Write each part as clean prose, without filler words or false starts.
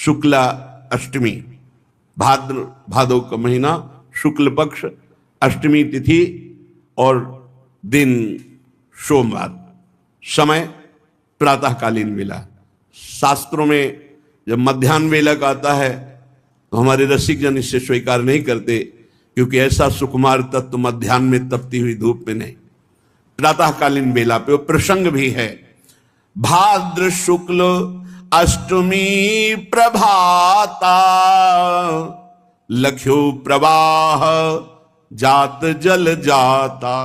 शुक्ला अष्टमी, भादव का महीना, शुक्ल पक्ष, अष्टमी तिथि और दिन सोमवार, समय प्रातःकालीन वेला। शास्त्रों में जब मध्याह्न वेला का आता है तो हमारे रसिक जन इससे स्वीकार नहीं करते, क्योंकि ऐसा सुकुमार तत्व मध्याह्न में तपती हुई धूप में नहीं, प्रातःकालीन वेला पे वो प्रसंग भी है। भाद्र शुक्ल अष्टमी प्रभाता, लख्यो प्रवाह जात जल जाता।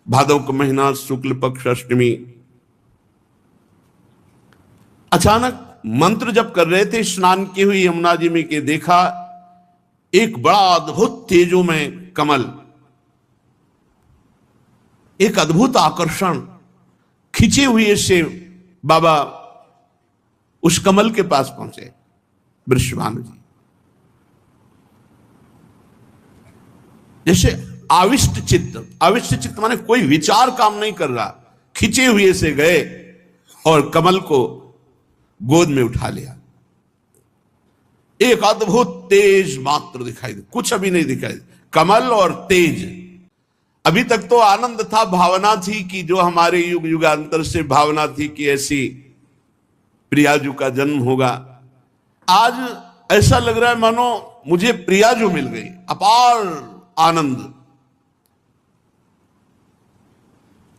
भादव का महीना, शुक्ल पक्ष, अष्टमी। अचानक मंत्र जप कर रहे थे, स्नान की हुई यमुना जी में, के देखा एक बड़ा अद्भुत तेजो में कमल, एक अद्भुत आकर्षण खिंचे हुए से बाबा उस कमल के पास पहुंचे। वृषभानु जी जैसे आविष्ट चित्त माने कोई विचार काम नहीं कर रहा, खिंचे हुए से गए और कमल को गोद में उठा लिया। एक अद्भुत तेज मात्र दिखाई दे, कुछ अभी नहीं दिखाई, कमल और तेज। अभी तक तो आनंद था, भावना थी कि जो हमारे युग युगांतर से भावना थी कि ऐसी प्रियाजू का जन्म होगा। आज ऐसा लग रहा है मानो मुझे प्रियाजू मिल गई, अपार आनंद।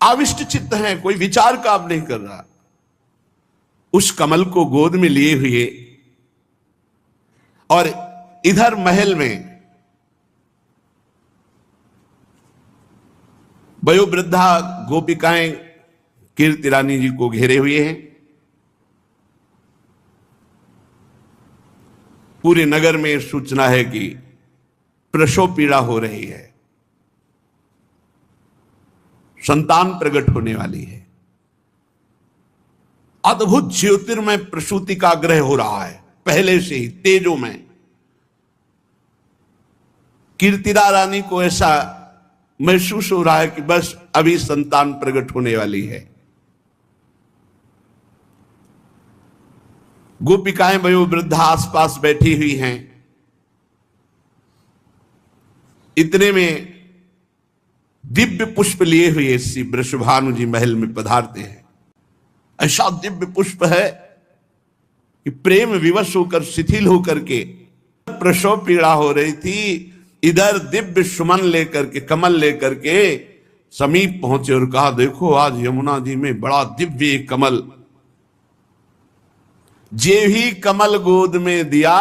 आविष्ट चित्त है, कोई विचार काम नहीं कर रहा। उस कमल को गोद में लिए हुए और इधर महल में वयोवृद्धा गोपिकाएं कीर्ति रानी जी को घेरे हुए हैं। पूरे नगर में सूचना है कि प्रसव पीड़ा हो रही है, संतान प्रकट होने वाली है। अद्भुत ज्योतिर्मय प्रसूति का ग्रह हो रहा है पहले से ही तेजों में। कीर्तिदा रानी को ऐसा महसूस हो रहा है कि बस अभी संतान प्रकट होने वाली है। गोपिकाएं वयोवृद्धा आसपास बैठी हुई हैं। इतने में दिव्य पुष्प लिए हुए श्री वृषभानु जी महल में पधारते हैं। ऐसा दिव्य पुष्प है कि प्रेम विवश होकर, शिथिल होकर के, प्रसव पीड़ा हो रही थी, इधर दिव्य सुमन लेकर के, कमल लेकर के समीप पहुंचे और कहा, देखो आज यमुना जी में बड़ा दिव्य कमल। जे ही कमल गोद में दिया,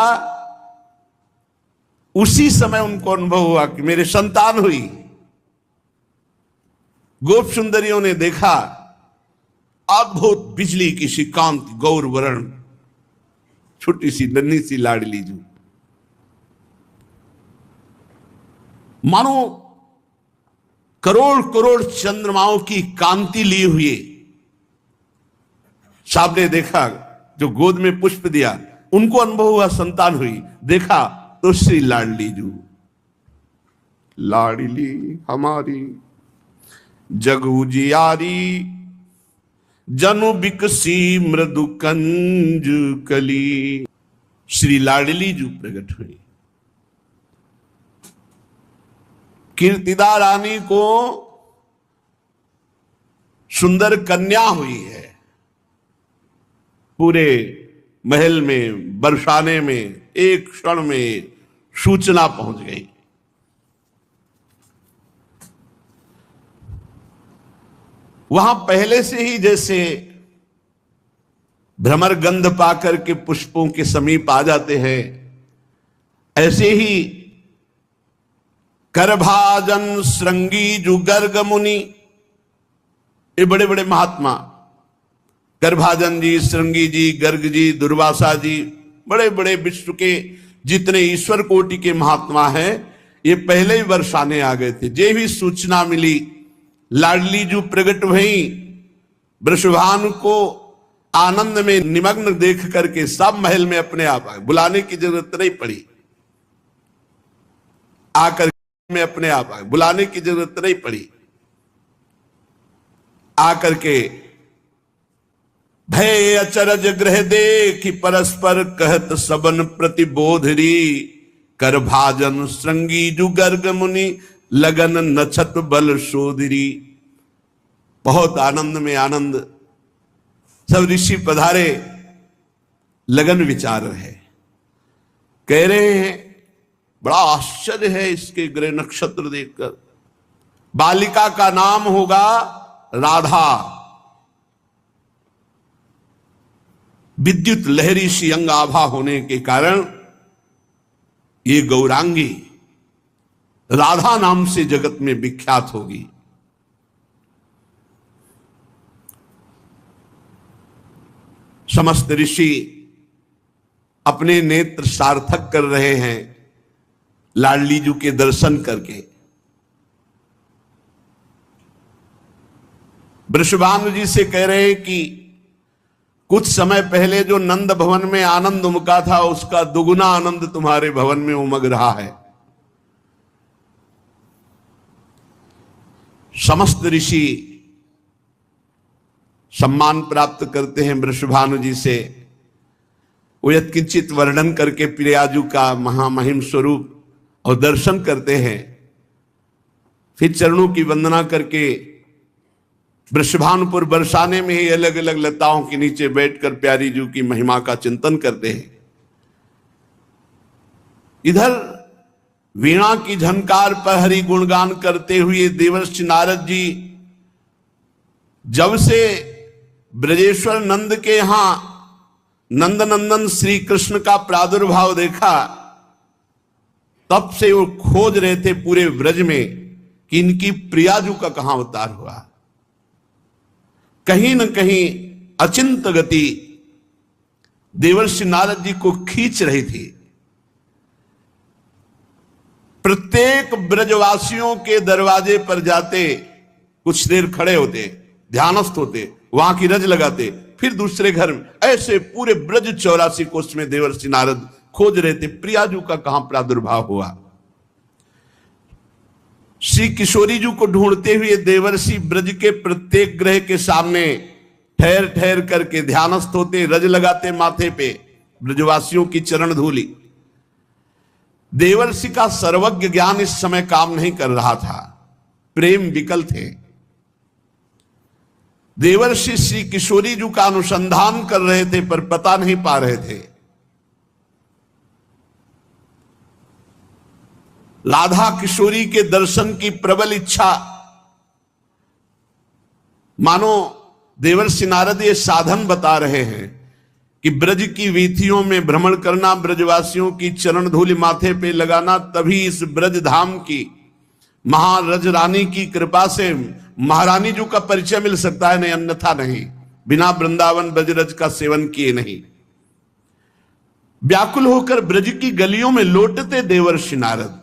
उसी समय उनको अनुभव हुआ कि मेरे संतान हुई। गोप सुंदरियों ने देखा अद्भुत बिजली की सी कांति, गौर वर्ण, छोटी सी नन्ही सी लाडली जू, मानो करोड़ करोड़ चंद्रमाओं की कांति लिए हुए। सामने देखा, जो गोद में पुष्प दिया उनको अनुभव हुआ संतान हुई। देखा तो श्री लाडली जू, लाडली हमारी जगू जियारी, जनु बिकसी मृदु कंज कली। श्री लाडली जू प्रकट हुई। कीर्तिदा रानी को सुंदर कन्या हुई है। पूरे महल में, बरसाने में एक क्षण में सूचना पहुंच गई। वहां पहले से ही जैसे भ्रमर गंध पाकर के पुष्पों के समीप आ जाते हैं, ऐसे ही करभाजन श्रृंगी जु गर्ग मुनि, ये बड़े बड़े महात्मा, करभाजन जी, श्रृंगी जी, गर्ग जी, दुर्वासा जी, बड़े बड़े विश्व के जितने ईश्वर कोटि के महात्मा हैं, ये पहले ही बरसाने आ गए थे। जे भी सूचना मिली, लाडली जू प्रकट भई, वृषभानु को आनंद में निमग्न देख करके सब महल में अपने आप आए, बुलाने की जरूरत नहीं पड़ी। आकर में अपने आप आए, बुलाने की जरूरत नहीं पड़ी। आकर के भय अचरज ग्रह देखि परस्पर कहत सबन प्रतिबोधरी। कर भाजन श्रृंगी जु गर्ग मुनि लगन नछत बल शोधरी। बहुत आनंद में आनंद, सब ऋषि पधारे, लगन विचार है, कह रहे हैं बड़ा आश्चर्य है इसके ग्रह नक्षत्र देखकर। बालिका का नाम होगा राधा। विद्युत लहरी सी अंग आभा होने के कारण ये गौरांगी राधा नाम से जगत में विख्यात होगी। समस्त ऋषि अपने नेत्र सार्थक कर रहे हैं लाडली जी के दर्शन करके। वृषभानु जी से कह रहे हैं कि कुछ समय पहले जो नंद भवन में आनंद उमका था उसका दुगुना आनंद तुम्हारे भवन में उमग रहा है। समस्त ऋषि सम्मान प्राप्त करते हैं वृषभानु जी से। वो यत्किंचित वर्णन करके प्रियाजू का महामहिम स्वरूप और दर्शन करते हैं। फिर चरणों की वंदना करके वृषभानुपुर बरसाने में ही अलग अलग लताओं के नीचे बैठकर प्यारी जू की महिमा का चिंतन करते हैं। इधर वीणा की झनकार पर हरि गुणगान करते हुए देवर्षि नारद जी जब से ब्रजेश्वर नंद के यहां नंदनंदन श्री कृष्ण का प्रादुर्भाव देखा, तब से वो खोज रहे थे पूरे ब्रज में कि इनकी प्रियाजू का कहां अवतार हुआ। कहीं न कहीं अचिंत गति देवर्षि नारद जी को खींच रही थी। प्रत्येक ब्रजवासियों के दरवाजे पर जाते, कुछ देर खड़े होते, ध्यानस्थ होते, वहां की रज लगाते, फिर दूसरे घर में, ऐसे पूरे ब्रज 84 कोष में देवर्षि नारद खोज रहे थे प्रियाजू का कहां प्रादुर्भाव हुआ। श्री किशोरी जी को ढूंढते हुए देवर्षि ब्रज के प्रत्येक ग्रह के सामने ठहर ठहर करके ध्यानस्थ होते, रज लगाते माथे पे ब्रजवासियों की चरण धूली। देवर्षि का सर्वज्ञ ज्ञान इस समय काम नहीं कर रहा था, प्रेम विकल थे। देवर्षि श्री किशोरी जी का अनुसंधान कर रहे थे पर पता नहीं पा रहे थे। राधा किशोरी के दर्शन की प्रबल इच्छा, मानो देवर्षि नारद ये साधन बता रहे हैं कि ब्रज की वीथियों में भ्रमण करना, ब्रजवासियों की चरण धूलि माथे पे लगाना, तभी इस ब्रज धाम की महारज रानी की कृपा से महारानी जी का परिचय मिल सकता है, नहीं अन्यथा नहीं, बिना वृंदावन ब्रजरज का सेवन किए नहीं। व्याकुल होकर ब्रज की गलियों में लौटते देवर्षि नारद,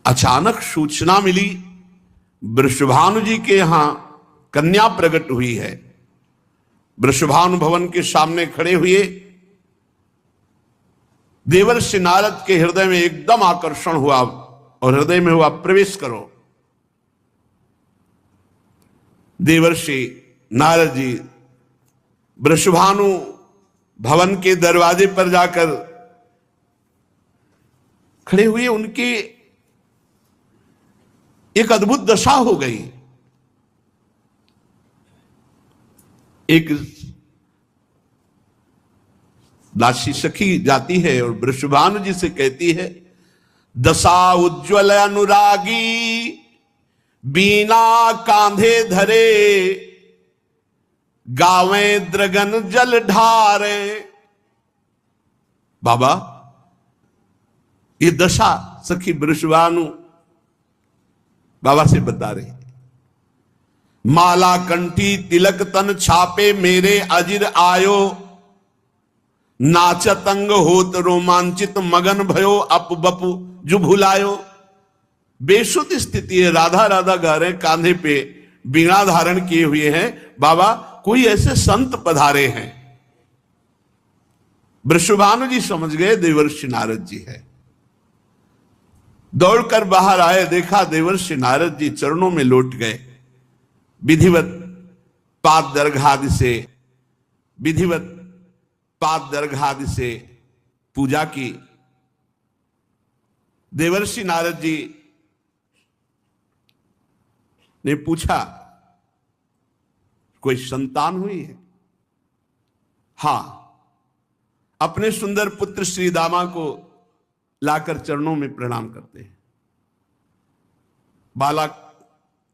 अचानक सूचना मिली वृषभानु जी के यहां कन्या प्रकट हुई है। वृषभानु भवन के सामने खड़े हुए देवर्षि नारद के हृदय में एकदम आकर्षण हुआ और हृदय में हुआ प्रवेश करो। देवर्षि नारद जी वृषभानु भवन के दरवाजे पर जाकर खड़े हुए। उनके एक अद्भुत दशा हो गई। एक दासी सखी जाती है और वृषभानु जी से कहती है, दशा उज्ज्वल अनुरागी बीना कांधे धरे, गावे द्रगन जल ढारे। बाबा, ये दशा सखी वृषभानु बाबा से बता रही। माला कंठी तिलक तन छापे मेरे अजिर आयो, नाचत अंग होत रोमांचित मगन भयो अप बपु जो भुलायो। बेसुध स्थिति है, राधा राधा गा रहे, कांधे पे बीणा धारण किए हुए हैं। बाबा, कोई ऐसे संत पधारे हैं। वृषभानु जी समझ गए देवर्षि नारद जी है। दौड़कर बाहर आए, देखा देवर्षि नारद जी चरणों में लौट गए। विधिवत पाद दर्घादि से विधिवत पाद दर्घादि से पूजा की। देवर्षि नारद जी ने पूछा, कोई संतान हुई है? हां, अपने सुंदर पुत्र श्री दामा को लाकर चरणों में प्रणाम करते हैं। बालक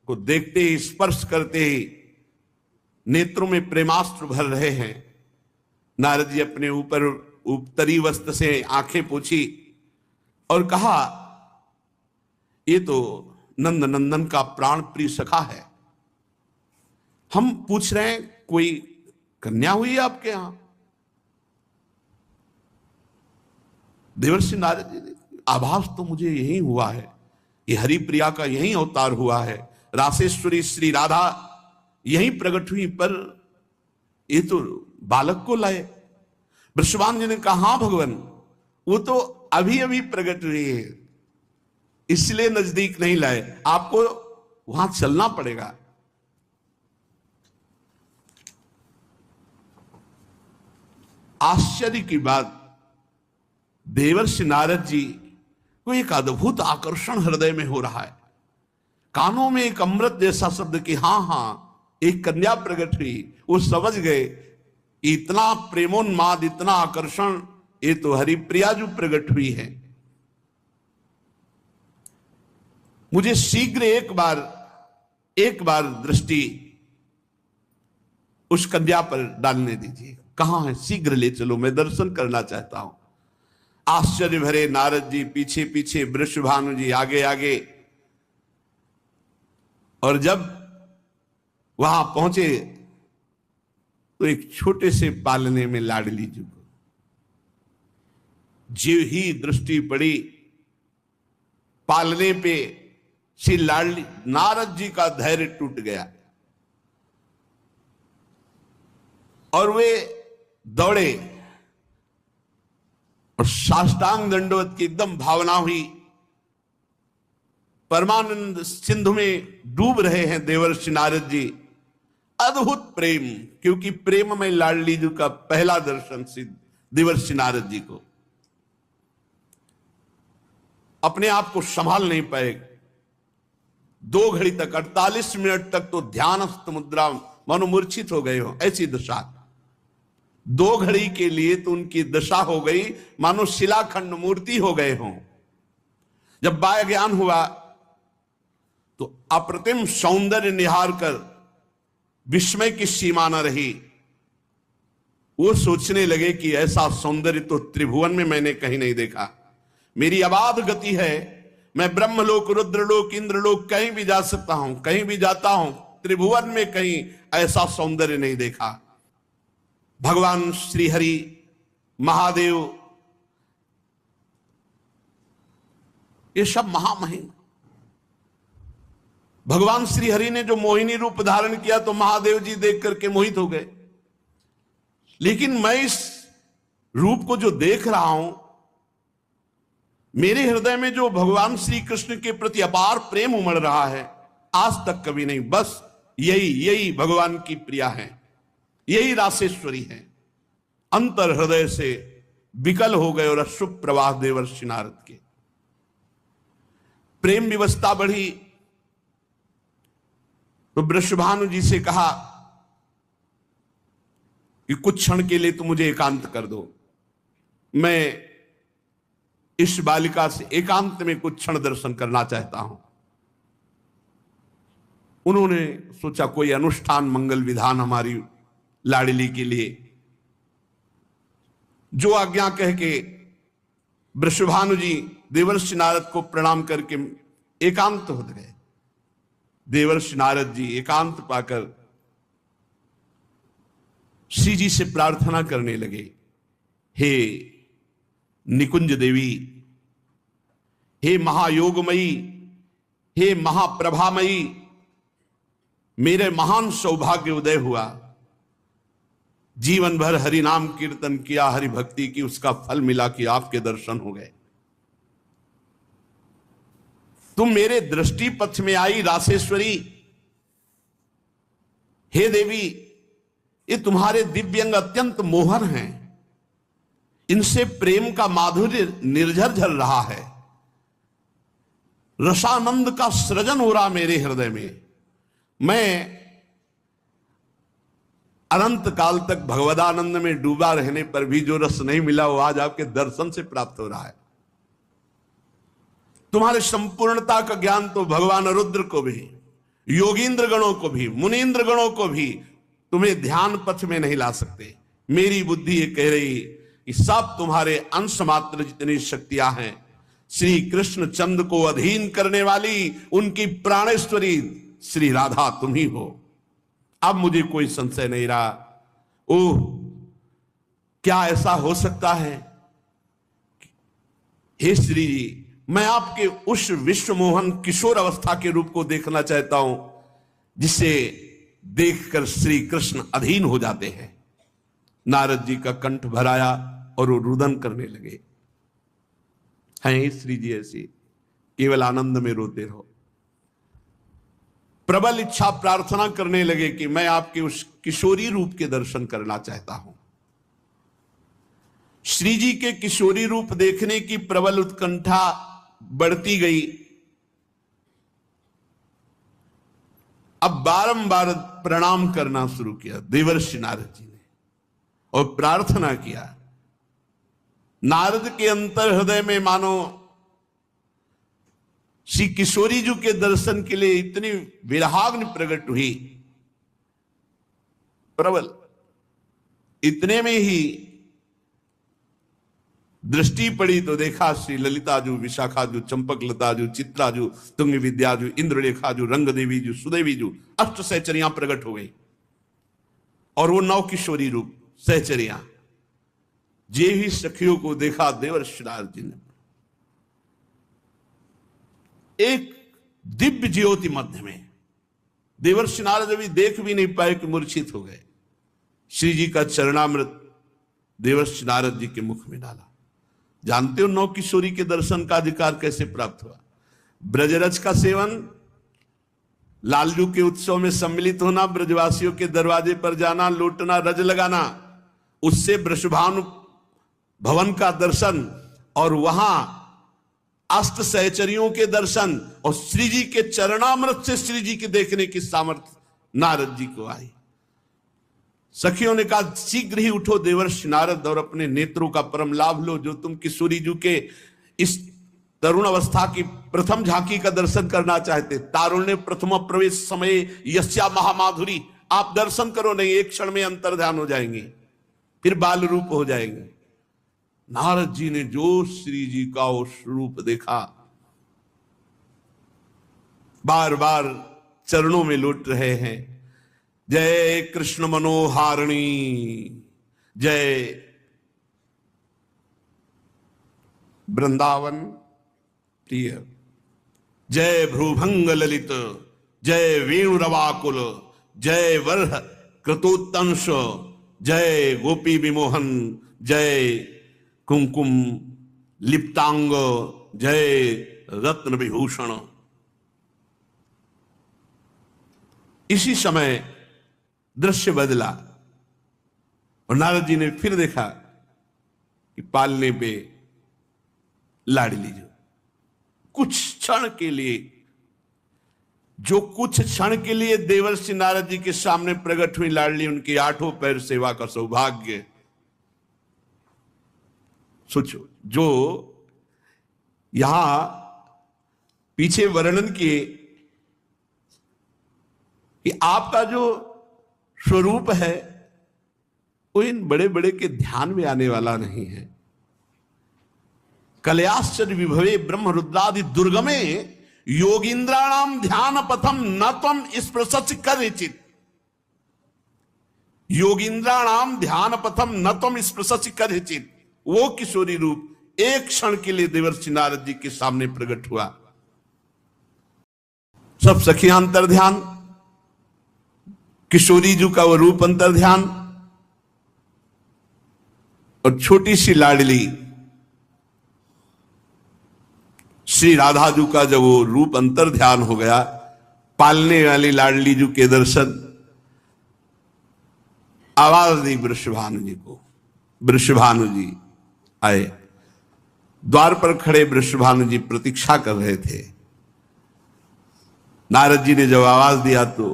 को देखते ही, स्पर्श करते ही नेत्रों में प्रेमास्त्र भर रहे हैं। नारद जी अपने ऊपर उत्तरी वस्त्र से आंखें पोंछी और कहा, ये तो नंद नंदन का प्राण प्रिय सखा है। हम पूछ रहे हैं कोई कन्या हुई है आपके यहां? देवर्षि नारद जी ने, आभास तो मुझे यही हुआ है, ये हरिप्रिया का यही अवतार हुआ है, रासेश्वरी श्री राधा यही प्रकट हुई, पर ये तो बालक को लाए। वृषभानु जी ने कहा, हां भगवान, वो तो अभी अभी प्रकट हुई है, इसलिए नजदीक नहीं लाए, आपको वहां चलना पड़ेगा। आश्चर्य की बात, देवर्षि नारद जी को एक अद्भुत आकर्षण हृदय में हो रहा है। कानों में एक अमृत जैसा शब्द कि हां हां, एक कन्या प्रकट हुई। वो समझ गए, इतना प्रेमोन्माद, इतना आकर्षण, ये तो हरिप्रिया जो प्रकट हुई है। मुझे शीघ्र एक बार दृष्टि उस कन्या पर डालने दीजिए। कहां है? शीघ्र ले चलो, मैं दर्शन करना चाहता हूं। आश्चर्य भरे नारद जी पीछे पीछे, वृषभानु जी आगे आगे, और जब वहां पहुंचे तो एक छोटे से पालने में लाडली जी को जीव ही दृष्टि पड़ी, पालने पे श्री लाडली नारद जी का धैर्य टूट गया और वे दौड़े और साष्टांग दंडवत की एकदम भावना हुई। परमानंद सिंधु में डूब रहे हैं देवर्षि नारद जी। अद्भुत प्रेम, क्योंकि प्रेम में लाडली जी का पहला दर्शन सिद्ध देवर्षि नारद जी को। अपने आप को संभाल नहीं पाए। 2 घड़ी तक, 48 मिनट तक तो ध्यानस्थ मुद्रा, मानो मूर्छित हो गए हो, ऐसी दशा। 2 घड़ी के लिए तो उनकी दशा हो गई मानो शिलाखंड मूर्ति हो गए हों। जब बाह्य ज्ञान हुआ तो अप्रतिम सौंदर्य निहार कर विस्मय की सीमा न रही। वो सोचने लगे कि ऐसा सौंदर्य तो त्रिभुवन में मैंने कहीं नहीं देखा। मेरी अबाध गति है, मैं ब्रह्मलोक, रुद्रलोक, इंद्रलोक कहीं भी जा सकता हूं, कहीं भी जाता हूं, त्रिभुवन में कहीं ऐसा सौंदर्य नहीं देखा। भगवान श्री हरि, महादेव, ये सब महामहिम। भगवान श्री हरि ने जो मोहिनी रूप धारण किया तो महादेव जी देख करके मोहित हो गए। लेकिन मैं इस रूप को जो देख रहा हूं, मेरे हृदय में जो भगवान श्री कृष्ण के प्रति अपार प्रेम उमड़ रहा है, आज तक कभी नहीं। बस यही भगवान की प्रिया है, यही रासेश्वरी है। अंतर हृदय से विकल हो गए और अश्रु प्रवाह देवर्षि नारद के। प्रेम विवस्था बढ़ी तो वृषभानु जी से कहा कि कुछ क्षण के लिए तो मुझे एकांत कर दो, मैं इस बालिका से एकांत में कुछ क्षण दर्शन करना चाहता हूं। उन्होंने सोचा कोई अनुष्ठान, मंगल विधान हमारी लाडली के लिए। जो आज्ञा कह के वृषभानु जी देवर्षि नारद को प्रणाम करके एकांत हो गए। देवर्षि नारद जी एकांत पाकर श्री जी से प्रार्थना करने लगे, हे निकुंज देवी, हे महायोगमयी, हे महाप्रभामयी, मेरे महान सौभाग्य उदय हुआ। जीवन भर हरि नाम कीर्तन किया, हरि भक्ति की, उसका फल मिला कि आपके दर्शन हो गए। तुम मेरे दृष्टि पथ में आई रासेश्वरी, हे देवी, ये तुम्हारे दिव्यंग अत्यंत मोहन हैं, इनसे प्रेम का माधुर्य निर्झर झर रहा है, रसानंद का सृजन हो रहा मेरे हृदय में। मैं अनंत काल तक भगवदानंद में डूबा रहने पर भी जो रस नहीं मिला वो आज आपके दर्शन से प्राप्त हो रहा है। तुम्हारे संपूर्णता का ज्ञान तो भगवान रुद्र को भी, योगींद्र गणों को भी, मुनीन्द्र गणों को भी तुम्हें ध्यान पथ में नहीं ला सकते। मेरी बुद्धि ये कह रही कि सब तुम्हारे अंश मात्र जितनी शक्तियां हैं, श्री कृष्ण चंद्र को अधीन करने वाली उनकी प्राणेश्वरी श्री राधा तुम ही हो। अब मुझे कोई संशय नहीं रहा। ओह, क्या ऐसा हो सकता है? हे श्री जी, मैं आपके उस विश्वमोहन किशोर अवस्था के रूप को देखना चाहता हूं जिसे देखकर श्री कृष्ण अधीन हो जाते हैं। नारद जी का कंठ भराया और वो रुदन करने लगे। हैं श्री जी ऐसी, केवल आनंद में रोते रहो। प्रबल इच्छा प्रार्थना करने लगे कि मैं आपके उस किशोरी रूप के दर्शन करना चाहता हूं। श्री जी के किशोरी रूप देखने की प्रबल उत्कंठा बढ़ती गई। अब बारंबार प्रणाम करना शुरू किया देवर्षि नारद जी ने और प्रार्थना किया। नारद के अंतर हृदय में मानो श्री किशोरी जी के दर्शन के लिए इतनी विरहाग्नि प्रकट हुई प्रबल। इतने में ही दृष्टि पड़ी तो देखा श्री ललिता जू, विशाखा जू, चंपक लता जू, चित्रा जू, तुंग विद्या जू, इंद्रलेखा जू, रंग देवी जू, सुदेवी जू, अष्ट सहचरियां प्रकट हो गई। और वो नौ किशोरी रूप सहचरियां, जे ही सखियों को देखा देवर्षि नारद जी ने एक दिव्य ज्योति मध्य में, देवर्षि नारद अभी देख भी नहीं पाए कि मूर्छित हो गए। श्री जी का चरणामृत देवर्षि नारद जी के मुख में डाला। जानते हो नौ किशोरी के दर्शन का अधिकार कैसे प्राप्त हुआ? ब्रजरज का सेवन, लालजू के उत्सव में सम्मिलित होना, ब्रजवासियों के दरवाजे पर जाना, लौटना, रज लगाना, उससे वृषभानु भवन का दर्शन और वहां अष्ट सहचरियों के दर्शन और श्री जी के चरणामृत से श्री जी के देखने की सामर्थ्य नारद जी को आई। सखियों ने कहा शीघ्र ही उठो देवर्षि नारद और अपने नेत्रों का परम लाभ लो, जो तुम किशोरी जी के इस तरुण अवस्था की प्रथम झांकी का दर्शन करना चाहते। तारुण्य प्रथम प्रवेश समय यस्या महामाधुरी, आप दर्शन करो, नहीं एक क्षण में अंतर्ध्यान हो जाएंगे, फिर बाल रूप हो जाएंगे। नारद जी ने जो श्री जी का वो रूप देखा, बार बार चरणों में लौट रहे हैं। जय कृष्ण मनोहारिणी, जय वृंदावन प्रिय, जय भ्रूभंग ललित, जय वेणुरवाकुल, जय वरह कृतोत्तंश, जय गोपी विमोहन, जय कुमकुम लिप्तांग, जय रत्न विभूषण। इसी समय दृश्य बदला और नारद जी ने फिर देखा कि पालने पे लाडली जो कुछ क्षण के लिए, जो कुछ क्षण के लिए देवर्षि नारद जी के सामने प्रकट हुई लाडली, उनकी आठों पैर सेवा का सौभाग्य। सोचो, जो यहां पीछे वर्णन किए कि आपका जो स्वरूप है वो इन बड़े बड़े के ध्यान में आने वाला नहीं है। कलयाश्चर्य विभवे ब्रह्म रुद्रादि दुर्गमे योगींद्राणाम ध्यान पथम न त्वम स्पृशसि कदाचित्। योगींद्राणाम ध्यान पथम न त्वम स्पृशसि कदाचित्, वो किशोरी रूप एक क्षण के लिए देवर्षि नारद जी के सामने प्रकट हुआ। सब सखियां अंतर ध्यान, किशोरी जी का वो रूप अंतर ध्यान, और छोटी सी लाडली श्री राधा जी का जब वो रूप अंतर ध्यान हो गया, पालने वाली लाडली जी के दर्शन, आवाज दी वृषभानु जी को। वृषभानु जी आए। द्वार पर खड़े वृषभानु जी प्रतीक्षा कर रहे थे। नारद जी ने जब आवाज दिया तो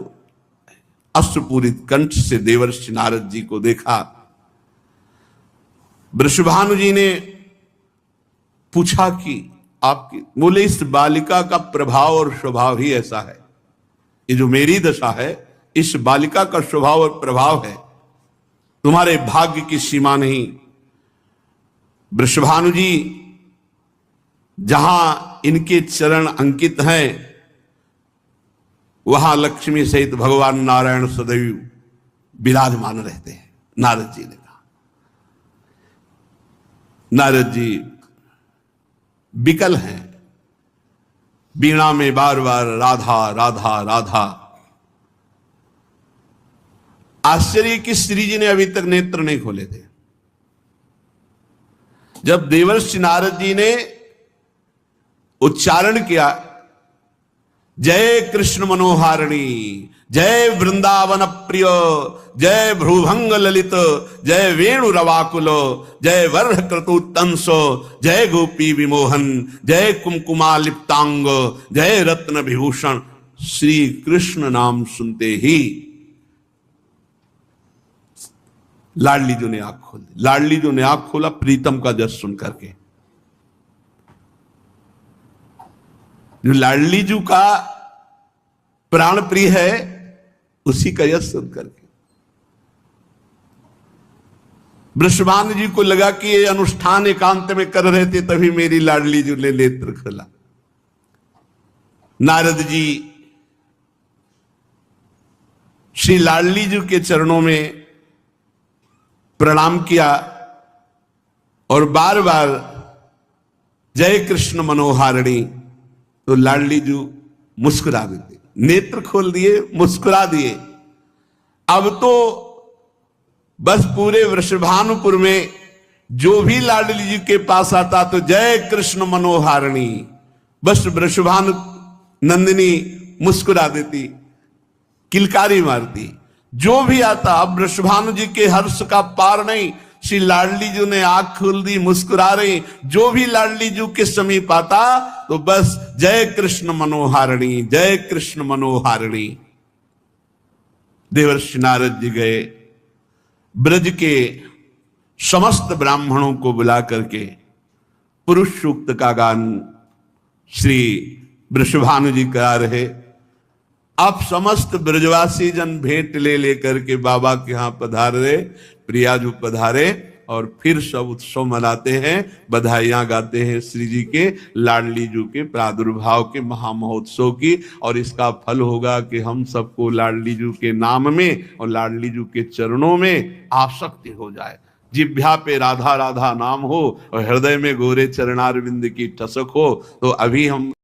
अश्रुपूरित कंठ से देवर्षि नारद जी को देखा। वृषभानु जी ने पूछा कि आपकी, बोले इस बालिका का प्रभाव और स्वभाव ही ऐसा है, ये जो मेरी दशा है इस बालिका का स्वभाव और प्रभाव है, तुम्हारे भाग्य की सीमा नहीं। वृषभानु जी जहां इनके चरण अंकित हैं वहां लक्ष्मी सहित भगवान नारायण सदैव विराजमान रहते हैं। नारद जी ने कहा। नारद जी विकल हैं, वीणा में बार बार राधा राधा राधा। आश्चर्य कि श्री जी ने अभी तक नेत्र नहीं खोले थे। जब देवर्षि नारद जी ने उच्चारण किया, जय कृष्ण मनोहारिणी, जय वृंदावन प्रिय, जय भ्रुभंग ललित, जय वेणु रवाकुल, जय वर्ह क्रतुतंस, जय गोपी विमोहन, जय कुमकुमा लिप्तांग, जय रत्न विभूषण। श्री कृष्ण नाम सुनते ही लाडली जो ने आंख खोल दी। लाडली जो ने आंख खोला प्रीतम का जस सुन करके। जो लाडली जू का प्राण प्रिय है उसी का यश सुन करके वृषभानु जी को लगा कि ये अनुष्ठान एकांत में कर रहे थे, तभी मेरी लाडली जू ने नेत्र खोला। नारद जी श्री लाडली जू के चरणों में प्रणाम किया और बार बार जय कृष्ण मनोहारिणी। तो लाडली जू मुस्कुरा देते, नेत्र खोल दिए, मुस्कुरा दिए। अब तो बस पूरे वृषभानुपुर में जो भी लाडली जी के पास आता तो जय कृष्ण मनोहारिणी। बस वृषभानु नंदिनी मुस्कुरा देती, किलकारी मारती। जो भी आता, अब वृषभानु जी के हर्ष का पार नहीं। श्री लाडली जी ने आंख खोल दी, मुस्कुरा रही। जो भी लाडली जी के समीप आता तो बस जय कृष्ण मनोहारिणी, जय कृष्ण मनोहारिणी। देवर्षि नारद जी गए, ब्रज के समस्त ब्राह्मणों को बुला करके पुरुष सूक्त का गान श्री वृषभानु जी करा रहे। अब समस्त ब्रजवासी जन भेंट ले लेकर के बाबा के यहां पधारे, प्रियाजू पधारे और फिर सब उत्सव मनाते हैं, बधाइयां गाते हैं श्री जी के लाडली जू के प्रादुर्भाव के महामहोत्सव की। और इसका फल होगा कि हम सबको लाडली जू के नाम में और लाडली जू के चरणों में आसक्ति हो जाए। जिह्वा पे राधा राधा नाम हो और हृदय में गोरे चरणारविंद की टसक हो। तो अभी हम